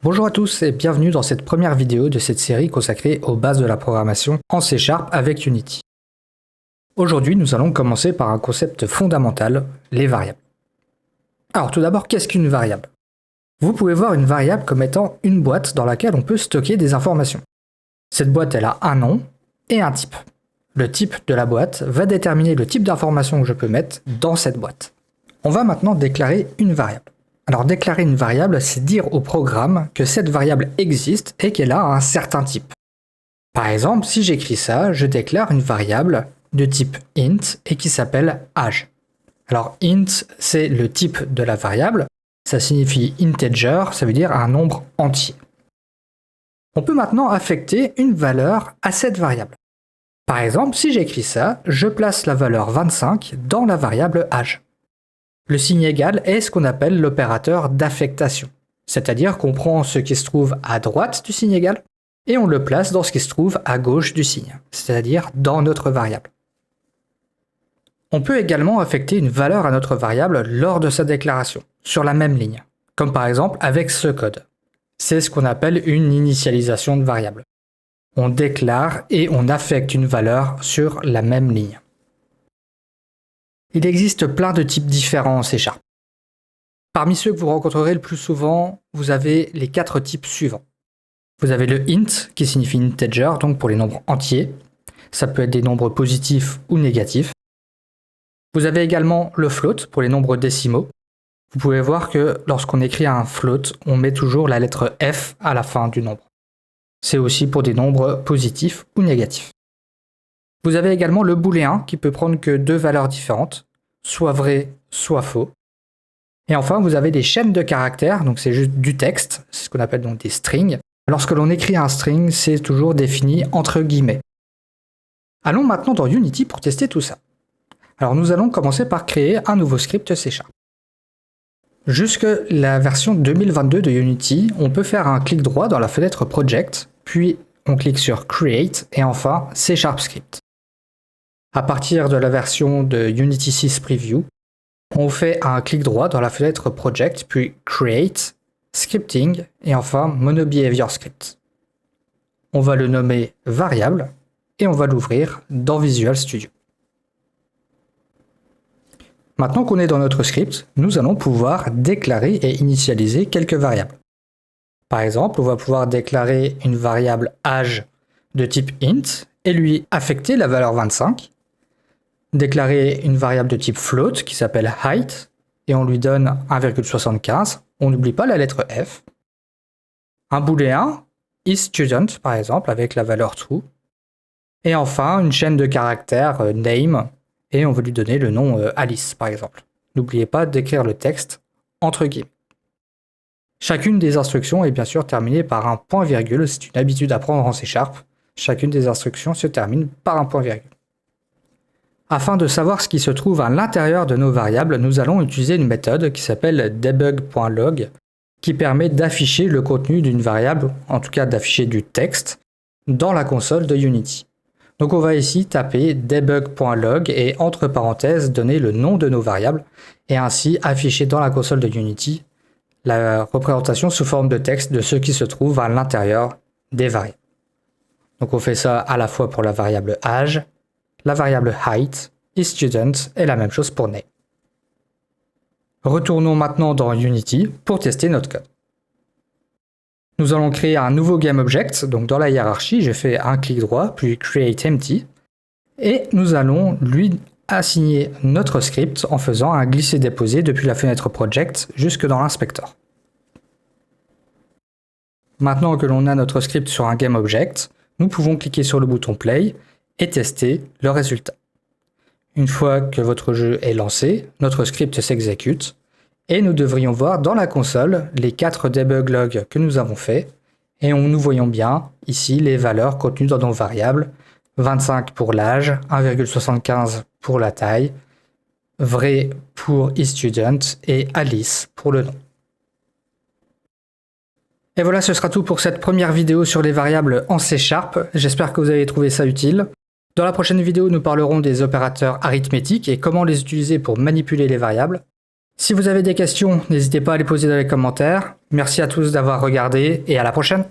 Bonjour à tous et bienvenue dans cette première vidéo de cette série consacrée aux bases de la programmation en C# avec Unity. Aujourd'hui, nous allons commencer par un concept fondamental, les variables. Alors tout d'abord, qu'est-ce qu'une variable? Vous pouvez voir une variable comme étant une boîte dans laquelle on peut stocker des informations. Cette boîte, elle a un nom et un type. Le type de la boîte va déterminer le type d'information que je peux mettre dans cette boîte. On va maintenant déclarer une variable. Alors déclarer une variable, c'est dire au programme que cette variable existe et qu'elle a un certain type. Par exemple, si j'écris ça, je déclare une variable de type int et qui s'appelle âge. Alors int, c'est le type de la variable, ça signifie integer, ça veut dire un nombre entier. On peut maintenant affecter une valeur à cette variable. Par exemple, si j'écris ça, je place la valeur 25 dans la variable âge. Le signe égal est ce qu'on appelle l'opérateur d'affectation, c'est-à-dire qu'on prend ce qui se trouve à droite du signe égal et on le place dans ce qui se trouve à gauche du signe, c'est-à-dire dans notre variable. On peut également affecter une valeur à notre variable lors de sa déclaration, sur la même ligne, comme par exemple avec ce code. C'est ce qu'on appelle une initialisation de variable. On déclare et on affecte une valeur sur la même ligne. Il existe plein de types différents en C#. Parmi ceux que vous rencontrerez le plus souvent, vous avez les 4 types suivants. Vous avez le int, qui signifie integer, donc pour les nombres entiers. Ça peut être des nombres positifs ou négatifs. Vous avez également le float, pour les nombres décimaux. Vous pouvez voir que lorsqu'on écrit un float, on met toujours la lettre F à la fin du nombre. C'est aussi pour des nombres positifs ou négatifs. Vous avez également le booléen qui peut prendre que 2 valeurs différentes, soit vrai, soit faux. Et enfin, vous avez des chaînes de caractères, donc c'est juste du texte, c'est ce qu'on appelle donc des strings. Lorsque l'on écrit un string, c'est toujours défini entre guillemets. Allons maintenant dans Unity pour tester tout ça. Alors nous allons commencer par créer un nouveau script C#. Jusque la version 2022 de Unity, on peut faire un clic droit dans la fenêtre Project, puis on clique sur Create et enfin C# Script. À partir de la version de Unity 6 Preview, on fait un clic droit dans la fenêtre Project, puis Create, Scripting et enfin MonoBehavior Script. On va le nommer Variable et on va l'ouvrir dans Visual Studio. Maintenant qu'on est dans notre script, nous allons pouvoir déclarer et initialiser quelques variables. Par exemple, on va pouvoir déclarer une variable âge de type int et lui affecter la valeur 25. Déclarer une variable de type float qui s'appelle height et on lui donne 1,75. On n'oublie pas la lettre F. Un booléen, isStudent par exemple avec la valeur true. Et enfin une chaîne de caractères name et on veut lui donner le nom Alice par exemple. N'oubliez pas d'écrire le texte entre guillemets. Chacune des instructions est bien sûr terminée par un point-virgule, c'est une habitude à prendre en C#. Chacune des instructions se termine par un point-virgule. Afin de savoir ce qui se trouve à l'intérieur de nos variables, nous allons utiliser une méthode qui s'appelle debug.log qui permet d'afficher le contenu d'une variable, en tout cas d'afficher du texte, dans la console de Unity. Donc on va ici taper debug.log et entre parenthèses donner le nom de nos variables et ainsi afficher dans la console de Unity la représentation sous forme de texte de ce qui se trouve à l'intérieur des variables. Donc on fait ça à la fois pour la variable âge, la variable height, isStudent et la même chose pour name. Retournons maintenant dans Unity pour tester notre code. Nous allons créer un nouveau GameObject, donc dans la hiérarchie, j'ai fait un clic droit, puis Create Empty, et nous allons lui assigner notre script en faisant un glisser-déposer depuis la fenêtre Project jusque dans l'inspecteur. Maintenant que l'on a notre script sur un GameObject, nous pouvons cliquer sur le bouton Play et tester le résultat. Une fois que votre jeu est lancé, notre script s'exécute et nous devrions voir dans la console les 4 debug logs que nous avons fait et nous voyons bien ici les valeurs contenues dans nos variables, 25 pour l'âge, 1,75 pour la taille, vrai pour isStudent et Alice pour le nom. Et voilà, ce sera tout pour cette première vidéo sur les variables en C#. J'espère que vous avez trouvé ça utile. Dans la prochaine vidéo, nous parlerons des opérateurs arithmétiques et comment les utiliser pour manipuler les variables. Si vous avez des questions, n'hésitez pas à les poser dans les commentaires. Merci à tous d'avoir regardé et à la prochaine.